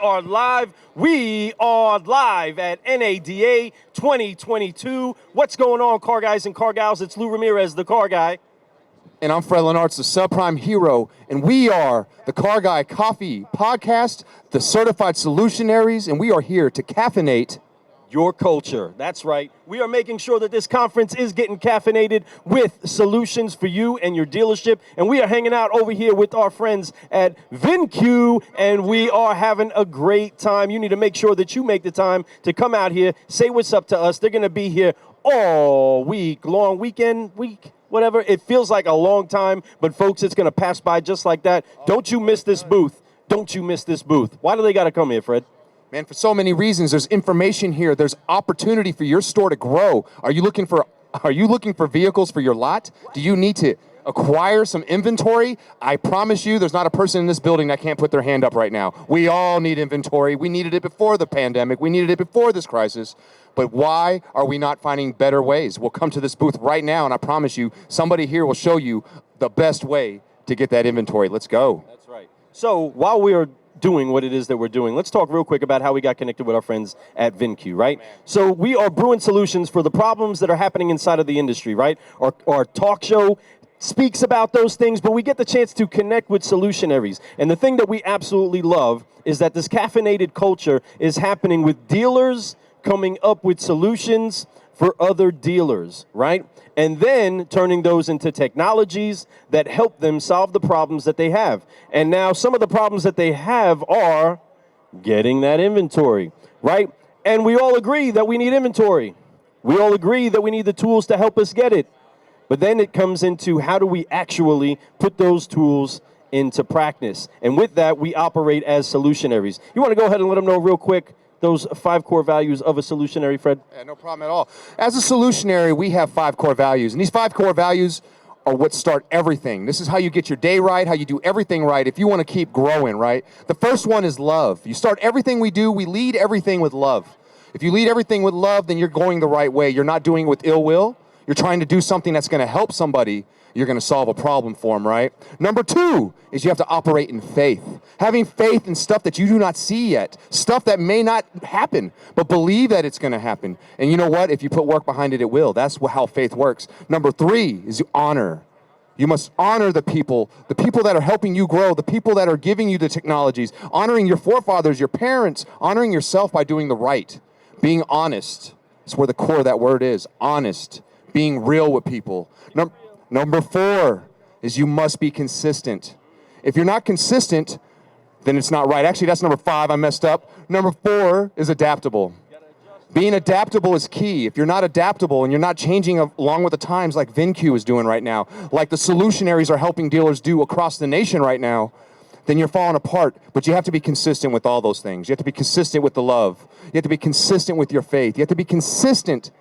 are live. We are live at NADA 2022. What's going on, car guys and car gals? It's Lou Rameriz, the car guy. And I'm Fred Lennartz, the subprime hero, and we are the Car Guy Coffee Podcast, the certified Solutionaries, and we are here to caffeinate your culture. That's right. We are making sure that this conference is getting caffeinated with solutions for you and your dealership. And we are hanging out over here with our friends at VINCUE, and we are having a great time. You need to make sure that you make the time to come out here, say what's up to us. They're going to be here all week long, week, whatever. It feels like a long time, but folks, it's going to pass by just like that. Don't you miss this booth. Don't you miss this booth. Why do they got to come here, Fred? Man, for so many reasons. There's information here. There's opportunity for your store to grow. Are you looking for vehicles for your lot? Do you need to acquire some inventory? I promise you there's not a person in this building that can't put their hand up right now. We all need inventory. We needed it before the pandemic. We needed it before this crisis. But why are we not finding better ways? We'll come to this booth right now, and I promise you somebody here will show you the best way to get that inventory. Let's go. That's right. So while we are doing what it is that we're doing, let's talk real quick about how we got connected with our friends at VINCUE, right? So we are brewing solutions for the problems that are happening inside of the industry, right? Our talk show speaks about those things, but we get the chance to connect with solutionaries. And the thing that we absolutely love is that this caffeinated culture is happening with dealers coming up with solutions for other dealers, right? And then turning those into technologies that help them solve the problems that they have. And now some of the problems that they have are getting that inventory, right? And we all agree that we need inventory. We all agree that we need the tools to help us get it. But then it comes into how do we actually put those tools into practice? And with that, we operate as solutionaries. You want to go ahead and let them know real quick those 5 core values of a solutionary, Fred? Yeah, no problem at all. As a solutionary, we have 5 core values, and these 5 core values are what start everything. This is how you get your day right, how you do everything right if you want to keep growing, right? The first one is love. You start everything we do, we lead everything with love. If you lead everything with love, then you're going the right way. You're not doing it with ill will. You're trying to do something that's going to help somebody. You're going to solve a problem for them, right? Number 2 is you have to operate in faith. Having faith in stuff that you do not see yet, stuff that may not happen, but believe that it's going to happen. And you know what? If you put work behind it, it will. That's how faith works. Number 3 is honor. You must honor the people that are helping you grow, the people that are giving you the technologies, honoring your forefathers, your parents, honoring yourself by doing the right, being honest. That's where the core of that word is, honest, being real with people. Number 4 is you must be consistent. If you're not consistent, then it's not right. Actually, that's number 5. I messed up. Number 4 is adaptable. Being adaptable is key. If you're not adaptable and you're not changing along with the times like VINCUE is doing right now, like the solutionaries are helping dealers do across the nation right now, then you're falling apart. But you have to be consistent with all those things. You have to be consistent with the love. You have to be consistent with your faith. You have to be consistent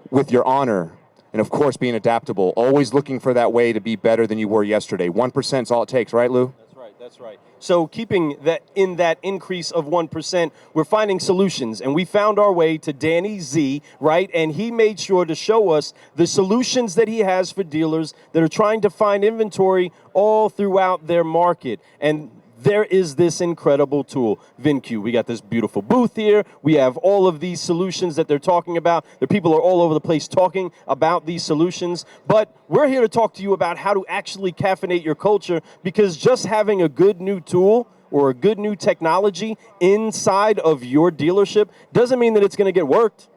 with your honor. And of course, being adaptable, always looking for that way to be better than you were yesterday. 1% is all it takes, right, Lou? That's right. So keeping that in that increase of 1%, we're finding solutions. And we found our way to Danny Z, right? And he made sure to show us the solutions that he has for dealers that are trying to find inventory all throughout their market. And there is this incredible tool, VINCUE. We got this beautiful booth here. We have all of these solutions that they're talking about. The people are all over the place talking about these solutions. But we're here to talk to you about how to actually caffeinate your culture, because just having a good new tool or a good new technology inside of your dealership doesn't mean that it's going to get worked.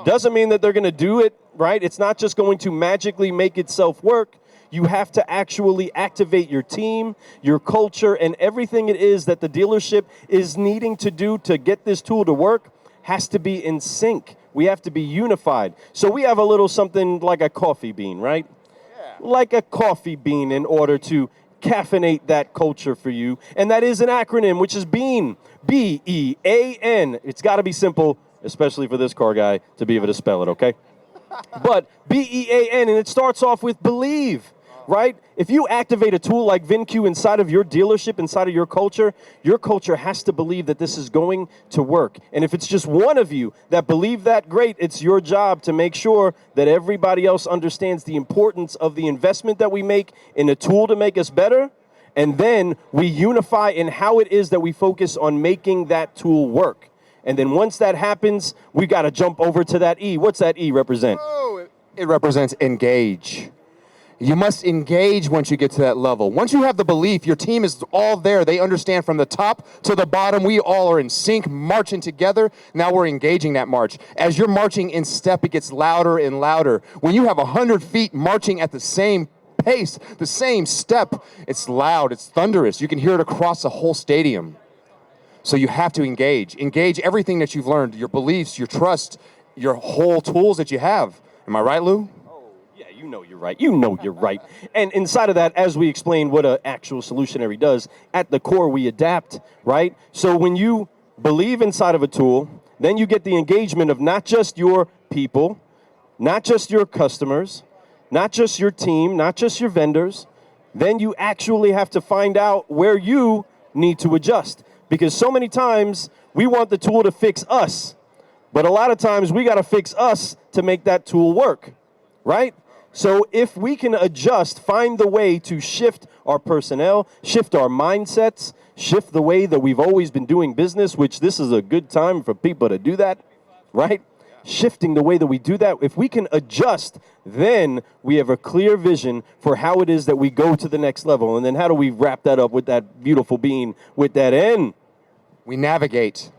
Doesn't mean that they're going to do it, right? It's not just going to magically make itself work. You have to actually activate your team, your culture, and everything it is that the dealership is needing to do to get this tool to work has to be in sync. We have to be unified. So we have a little something like a coffee bean, right? Yeah. Like a coffee bean in order to caffeinate that culture for you. And that is an acronym, which is BEAN, B-E-A-N. It's got to be simple, especially for this car guy to be able to spell it, okay? But B-E-A-N, and it starts off with believe. Right? If you activate a tool like VINCUE inside of your dealership, inside of your culture has to believe that this is going to work. And if it's just one of you that believe that, great. It's your job to make sure that everybody else understands the importance of the investment that we make in a tool to make us better, And then we unify in how it is that we focus on making that tool work. And then once that happens, we got to jump over to that E. What's that E represent? Oh, it represents engage. You must engage once you get to that level. Once you have the belief, your team is all there. They understand from the top to the bottom. We all are in sync, marching together. Now we're engaging that march. As you're marching in step, it gets louder and louder. When you have 100 feet marching at the same pace, the same step, it's loud, it's thunderous. You can hear it across the whole stadium. So you have to engage. Engage everything that you've learned, your beliefs, your trust, your whole tools that you have. Am I right, Lou? You know you're right. You know you're right. And inside of that, as we explained what an actual solutionary does, at the core we adapt, right? So when you believe inside of a tool, then you get the engagement of not just your people, not just your customers, not just your team, not just your vendors. Then you actually have to find out where you need to adjust. Because so many times we want the tool to fix us, but a lot of times we got to fix us to make that tool work, right? So if we can adjust, find the way to shift our personnel, shift our mindsets, shift the way that we've always been doing business, which this is a good time for people to do that, right? Shifting the way that we do that. If we can adjust, then we have a clear vision for how it is that we go to the next level. And then how do we wrap that up with that beautiful bean, with that N? We navigate.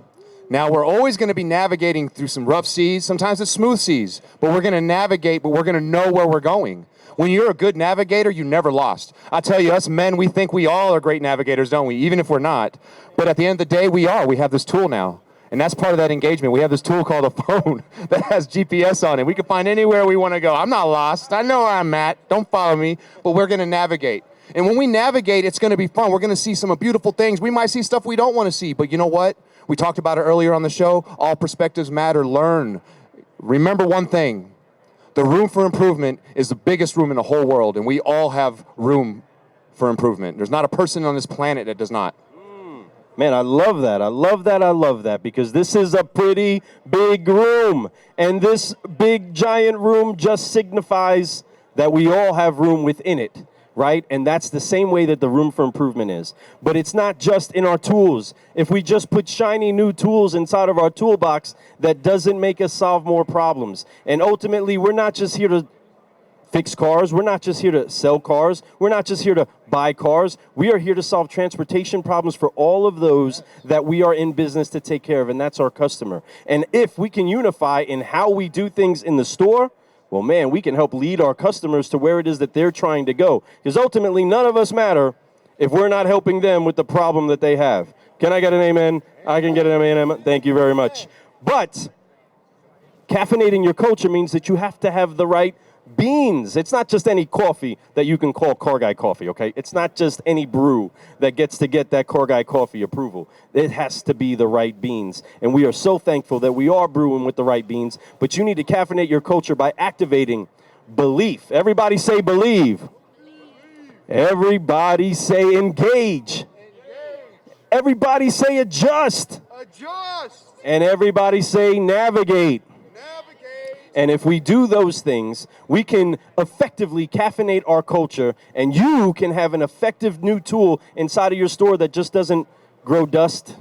Now, we're always going to be navigating through some rough seas. Sometimes it's smooth seas, but we're going to navigate, but we're going to know where we're going. When you're a good navigator, you never lost. I tell you, us men, we think we all are great navigators, don't we? Even if we're not. But at the end of the day, we are. We have this tool now. And that's part of that engagement. We have this tool called a phone that has GPS on it. We can find anywhere we want to go. I'm not lost. I know where I'm at. Don't follow me. But we're going to navigate. And when we navigate, it's going to be fun. We're going to see some beautiful things. We might see stuff we don't want to see. But you know what? We talked about it earlier on the show. All perspectives matter. Learn. Remember one thing. The room for improvement is the biggest room in the whole world. And we all have room for improvement. There's not a person on this planet that does not. Man, I love that. I love that. I love that, because this is a pretty big room. And this big, giant room just signifies that we all have room within it, right? And that's the same way that the room for improvement is. But it's not just in our tools. If we just put shiny new tools inside of our toolbox, that doesn't make us solve more problems. And ultimately, we're not just here to fix cars. We're not just here to sell cars. We're not just here to buy cars. We are here to solve transportation problems for all of those that we are in business to take care of, and that's our customer. And if we can unify in how we do things in the store, well, man, we can help lead our customers to where it is that they're trying to go. Because ultimately, none of us matter if we're not helping them with the problem that they have. Can I get an amen? I can get an amen. Thank you very much. But caffeinating your culture means that you have to have the right beans. It's not just any coffee that you can call Car Guy coffee, okay? It's not just any brew that gets to get that Car Guy coffee approval. It has to be the right beans. And we are so thankful that we are brewing with the right beans, but you need to caffeinate your culture by activating belief. Everybody say believe. Everybody say engage. Everybody say adjust. And everybody say navigate. And if we do those things, we can effectively caffeinate our culture, and you can have an effective new tool inside of your store that just doesn't grow dust.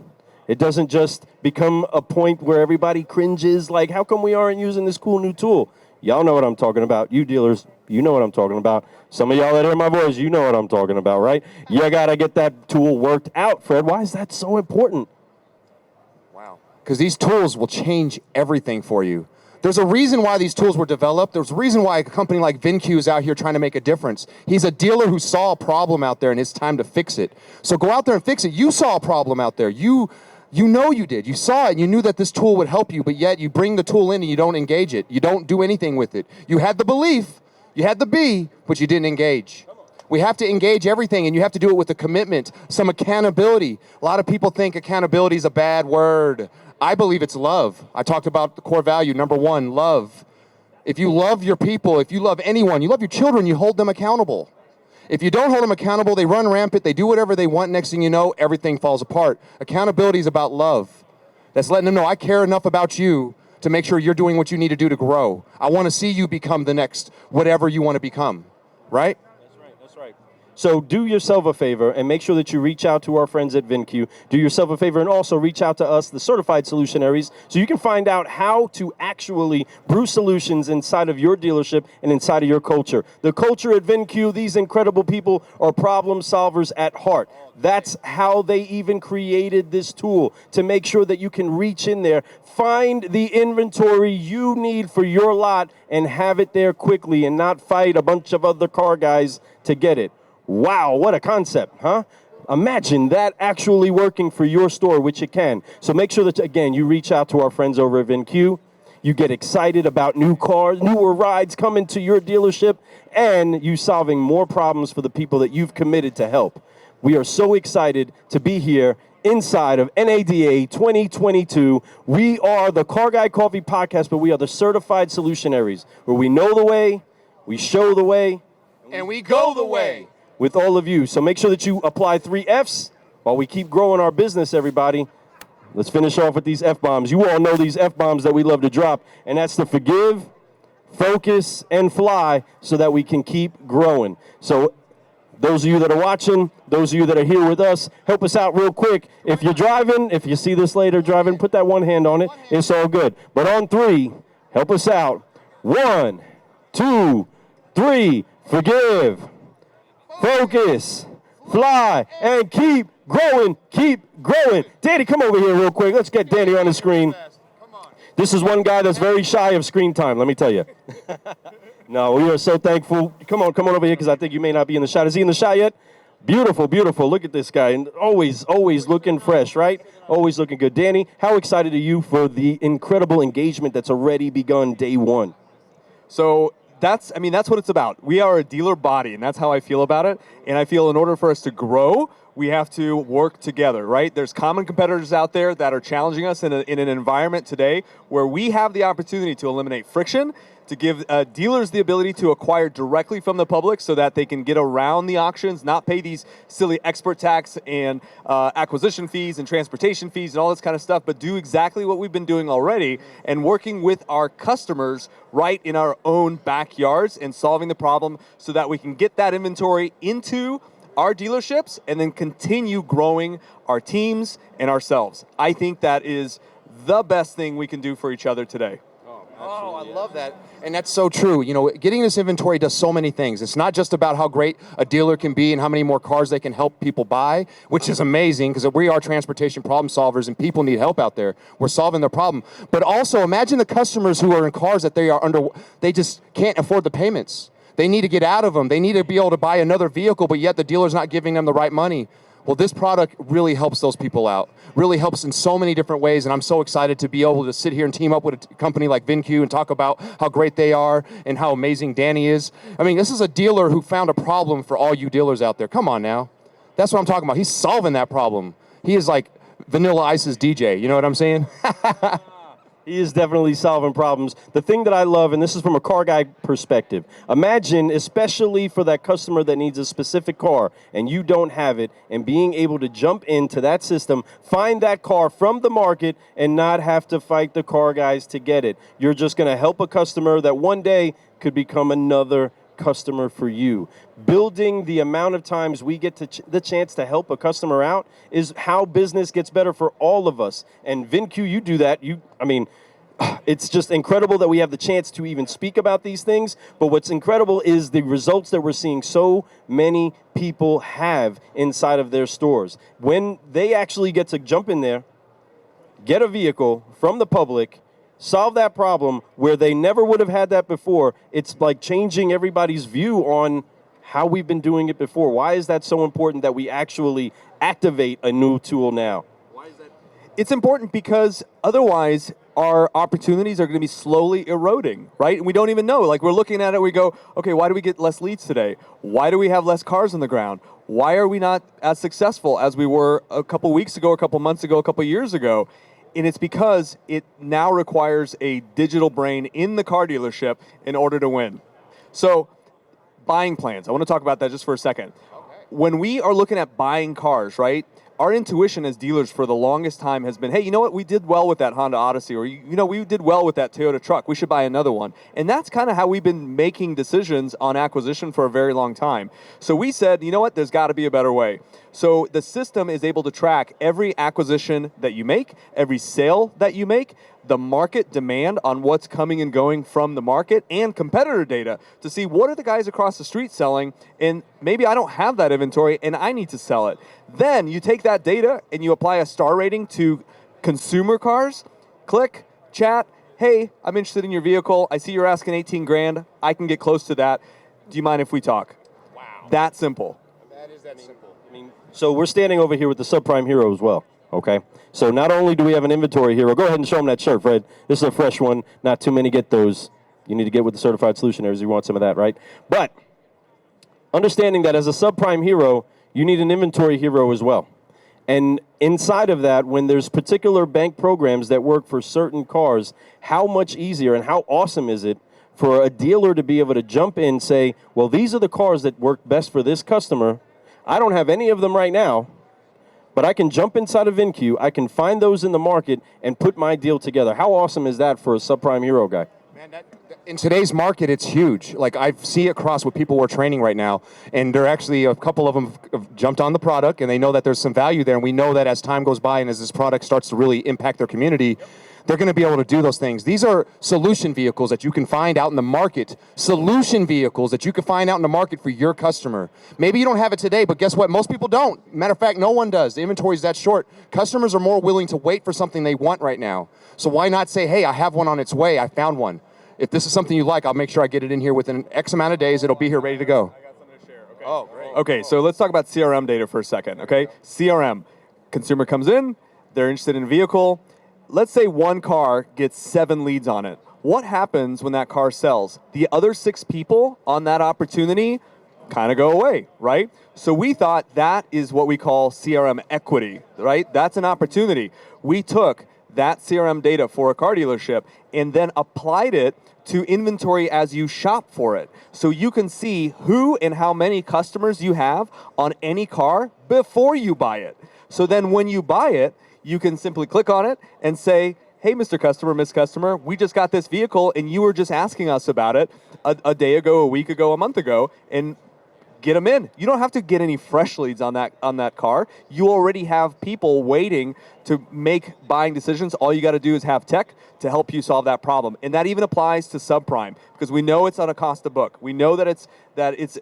It doesn't just become a point where everybody cringes, like, how come we aren't using this cool new tool? Y'all know what I'm talking about. You dealers, you know what I'm talking about. Some of y'all that hear my voice, you know what I'm talking about, right? You got to get that tool worked out, Fred. Why is that so important? Wow. Because these tools will change everything for you. There's a reason why these tools were developed. There's a reason why a company like VINCUE is out here trying to make a difference. He's a dealer who saw a problem out there, and it's time to fix it. So go out there and fix it. You saw a problem out there. You know you did. You saw it, and you knew that this tool would help you, but yet you bring the tool in and you don't engage it. You don't do anything with it. You had the belief, you had the B, but you didn't engage. We have to engage everything, and you have to do it with a commitment, some accountability. A lot of people think accountability is a bad word. I believe it's love. I talked about the core value, number one, love. If you love your people, if you love anyone, you love your children, you hold them accountable. If you don't hold them accountable, they run rampant, they do whatever they want, next thing you know, everything falls apart. Accountability is about love. That's letting them know, I care enough about you to make sure you're doing what you need to do to grow. I want to see you become the next whatever you want to become, right? That's right. So do yourself a favor and make sure that you reach out to our friends at VINCUE. Do yourself a favor and also reach out to us, the certified Solutionaries, so you can find out how to actually brew solutions inside of your dealership and inside of your culture. The culture at VINCUE, these incredible people are problem solvers at heart. That's how they even created this tool, to make sure that you can reach in there, find the inventory you need for your lot, and have it there quickly and not fight a bunch of other car guys to get it. Wow, what a concept, huh? Imagine that actually working for your store, which it can. So make sure that, again, you reach out to our friends over at VINCUE. You get excited about new cars, newer rides coming to your dealership, and you solving more problems for the people that you've committed to help. We are so excited to be here inside of NADA 2022. We are the Car Guy Coffee Podcast, but we are the certified Solutionaries, where we know the way, we show the way, and we go the way. With all of you. So make sure that you apply 3 Fs while we keep growing our business, everybody. Let's finish off with these F-bombs. You all know these F-bombs that we love to drop, and that's to forgive, focus, and fly so that we can keep growing. So those of you that are watching, those of you that are here with us, help us out real quick. If you're driving, if you see this later driving, put that one hand on it. It's all good. But on 3, help us out. 1, 2, 3, forgive, focus, fly, and keep growing, keep growing. Danny, come over here real quick. Let's get Danny on the screen. This is one guy that's very shy of screen time, let me tell you. No, we are so thankful. Come on over here, because I think you may not be in the shot. Is he in the shot yet? Beautiful, beautiful. Look at this guy. And always looking fresh, right? Always looking good. Danny, how excited are you for the incredible engagement that's already begun day 1? So that's what it's about. We are a dealer body, and that's how I feel about it. And I feel in order for us to grow, we have to work together, right? There's common competitors out there that are challenging us in an environment today where we have the opportunity to eliminate friction, to give dealers the ability to acquire directly from the public so that they can get around the auctions, not pay these silly expert tax and acquisition fees and transportation fees and all this kind of stuff, but do exactly what we've been doing already and working with our customers right in our own backyards and solving the problem so that we can get that inventory into our dealerships and then continue growing our teams and ourselves. I think that is the best thing we can do for each other today. Oh, I love that. And that's so true. You know, getting this inventory does so many things. It's not just about how great a dealer can be and how many more cars they can help people buy, which is amazing because we are transportation problem solvers and people need help out there. We're solving their problem. But also imagine the customers who are in cars that they just can't afford the payments. They need to get out of them. They need to be able to buy another vehicle, but yet the dealer's not giving them the right money. Well, this product really helps those people out, really helps in so many different ways, and I'm so excited to be able to sit here and team up with a company like VINCUE and talk about how great they are and how amazing Danny is. I mean, this is a dealer who found a problem for all you dealers out there. Come on now. That's what I'm talking about. He's solving that problem. He is like Vanilla Ice's DJ, you know what I'm saying? He is definitely solving problems. The thing that I love, and this is from a car guy perspective, imagine, especially for that customer that needs a specific car and you don't have it, and being able to jump into that system, find that car from the market, and not have to fight the car guys to get it. You're just going to help a customer that one day could become another customer for you. Building the amount of times we get the chance to help a customer out is how business gets better for all of us. And VINCUE, you do that. It's just incredible that we have the chance to even speak about these things. But what's incredible is the results that we're seeing so many people have inside of their stores. When they actually get to jump in there, get a vehicle from the public, solve that problem where they never would have had that before, it's like changing everybody's view on how we've been doing it before. Why is that so important that we actually activate a new tool now? Why is that? It's important because otherwise our opportunities are going to be slowly eroding, right? And we don't even know. Like, we're looking at it, we go, okay, why do we get less leads today? Why do we have less cars on the ground? Why are we not as successful as we were a couple weeks ago, a couple months ago, a couple years ago? And it's because it now requires a digital brain in the car dealership in order to win. So, buying plans. I want to talk about that just for a second. Okay. When we are looking at buying cars, right? our intuition as dealers for the longest time has been, hey, you know what, we did well with that Honda Odyssey, or you know, we did well with that Toyota truck, we should buy another one. And that's kind of how we've been making decisions on acquisition for a very long time. So we said, you know what, there's got to be a better way. So the system is able to track every acquisition that you make, every sale that you make, the market demand on what's coming and going from the market, and competitor data to see what are the guys across the street selling, and maybe I don't have that inventory and I need to sell it. Then you take that data and you apply a star rating to consumer cars, click, chat, hey, I'm interested in your vehicle, I see you're asking 18 grand, I can get close to that, do you mind if we talk? Wow. That simple. That is that simple. So we're standing over here with the subprime hero as well, okay? So not only do we have an inventory hero, go ahead and show them that shirt, Fred. This is a fresh one. Not too many get those. You need to get with the certified solutionaries. You want some of that, right? But understanding that as a subprime hero, you need an inventory hero as well. And inside of that, when there's particular bank programs that work for certain cars, how much easier and how awesome is it for a dealer to be able to jump in and say, well, these are the cars that work best for this customer. I don't have any of them right now, but I can jump inside of VINCUE, I can find those in the market and put my deal together. How awesome is that for a subprime hero guy? Man, in today's market, it's huge. Like, I see it across what people we're training right now, and they're actually, a couple of them have jumped on the product, and they know that there's some value there, and we know that as time goes by and as this product starts to really impact their community, they're going to be able to do those things. These are solution vehicles that you can find out in the market. Solution vehicles that you can find out in the market for your customer. Maybe you don't have it today, but guess what? Most people don't. Matter of fact, no one does. The inventory is that short. Customers are more willing to wait for something they want right now. So why not say, hey, I have one on its way. I found one. If this is something you like, I'll make sure I get it in here within X amount of days. It'll be here ready to go. I got something to share. Okay. Oh, great. Okay, so let's talk about CRM data for a second, okay? CRM. Consumer comes in, they're interested in a vehicle. Let's say one car gets 7 leads on it. What happens when that car sells? The other 6 people on that opportunity kind of go away, right? So we thought that is what we call CRM equity, right? That's an opportunity. We took that CRM data for a car dealership and then applied it to inventory as you shop for it. So you can see who and how many customers you have on any car before you buy it. So then when you buy it, you can simply click on it and say, hey, Mr. Customer, Miss Customer, we just got this vehicle and you were just asking us about it a day ago, a week ago, a month ago, and get them in. You don't have to get any fresh leads on that car. You already have people waiting to make buying decisions. All you got to do is have tech to help you solve that problem. And that even applies to subprime, because we know it's on a cost to book. We know that it's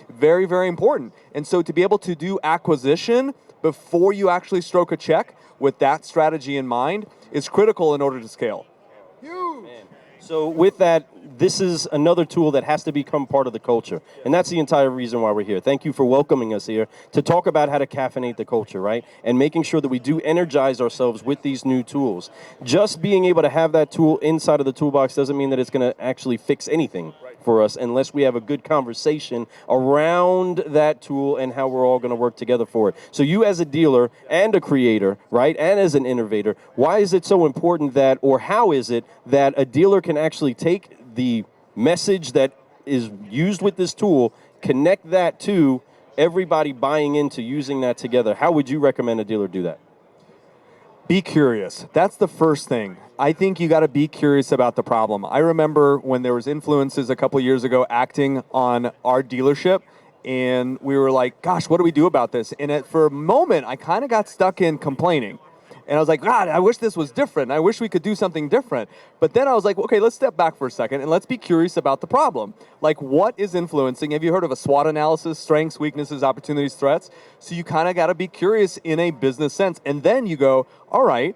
very, very important. And so to be able to do acquisition before you actually stroke a check with that strategy in mind is critical in order to scale. Huge. Man. So with that, this is another tool that has to become part of the culture. And that's the entire reason why we're here. Thank you for welcoming us here to talk about how to caffeinate the culture, right? And making sure that we do energize ourselves with these new tools. Just being able to have that tool inside of the toolbox doesn't mean that it's going to actually fix anything for us unless we have a good conversation around that tool and how we're all going to work together for it. So you as a dealer and a creator, right, and as an innovator, why is it so important that, or how is it that a dealer can actually take the message that is used with this tool, connect that to everybody buying into using that together? How would you recommend a dealer do that? Be curious. That's the first thing. I think you got to be curious about the problem. I remember when there was influences a couple years ago acting on our dealership, and we were like, gosh, what do we do about this? And for a moment, I kind of got stuck in complaining. And I was like, God, I wish this was different. I wish we could do something different. But then I was like, okay, let's step back for a second and let's be curious about the problem. Like, what is influencing? Have you heard of a SWOT analysis? Strengths, weaknesses, opportunities, threats? So you kind of got to be curious in a business sense. And then you go, all right,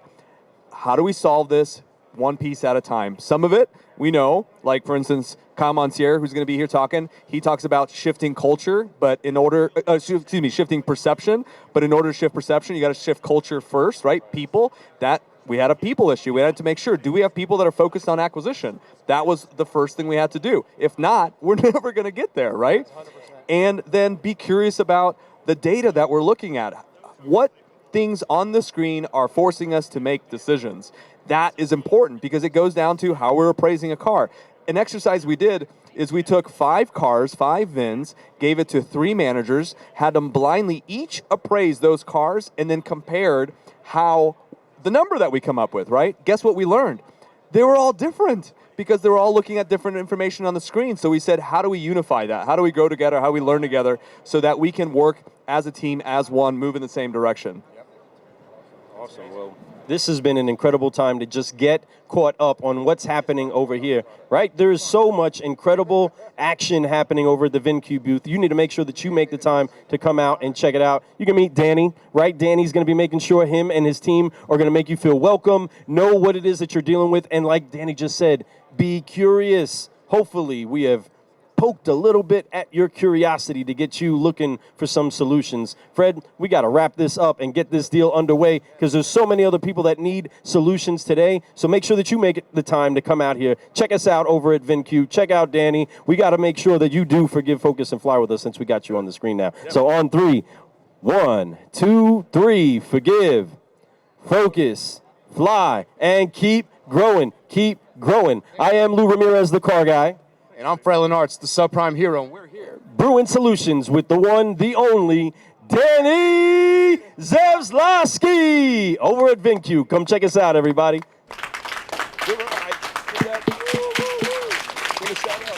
how do we solve this one piece at a time? Some of it we know, like for instance, Kyle Monsier, who's going to be here talking, he talks about shifting culture, but in order, shifting perception. But in order to shift perception, you got to shift culture first, right? People. That we had a people issue. We had to make sure, do we have people that are focused on acquisition? That was the first thing we had to do. If not, we're never going to get there, right? 100%. And then be curious about the data that we're looking at. What things on the screen are forcing us to make decisions? That is important because it goes down to how we're appraising a car. an exercise we did is we took 5 cars, 5 VINs, gave it to 3 managers, had them blindly each appraise those cars, and then compared how the number that we come up with, right? Guess what we learned? They were all different because they were all looking at different information on the screen. So we said, how do we unify that? How do we grow together? How do we learn together so that we can work as a team, as one, move in the same direction? Awesome. Well, this has been an incredible time to just get caught up on what's happening over here, right? There is so much incredible action happening over at the VINCUE booth. You need to make sure that you make the time to come out and check it out. You can meet Danny, right? Danny's going to be making sure him and his team are going to make you feel welcome, know what it is that you're dealing with, and like Danny just said, be curious. Hopefully, we have poked a little bit at your curiosity to get you looking for some solutions. Fred, we got to wrap this up and get this deal underway because there's so many other people that need solutions today. So make sure that you make the time to come out here. Check us out over at VINCUE. Check out Danny. We got to make sure that you do forgive, focus, and fly with us since we got you on the screen now. Yep. So on 3, 1, 2, 3, forgive, focus, fly, and keep growing. Keep growing. I am Lou Rameriz, the car guy. And I'm Fred Lennartz, the subprime hero, and we're here. Brewing solutions with the one, the only, Danny Zaslavsky over at VINCUE. Come check us out, everybody. Give a shout out.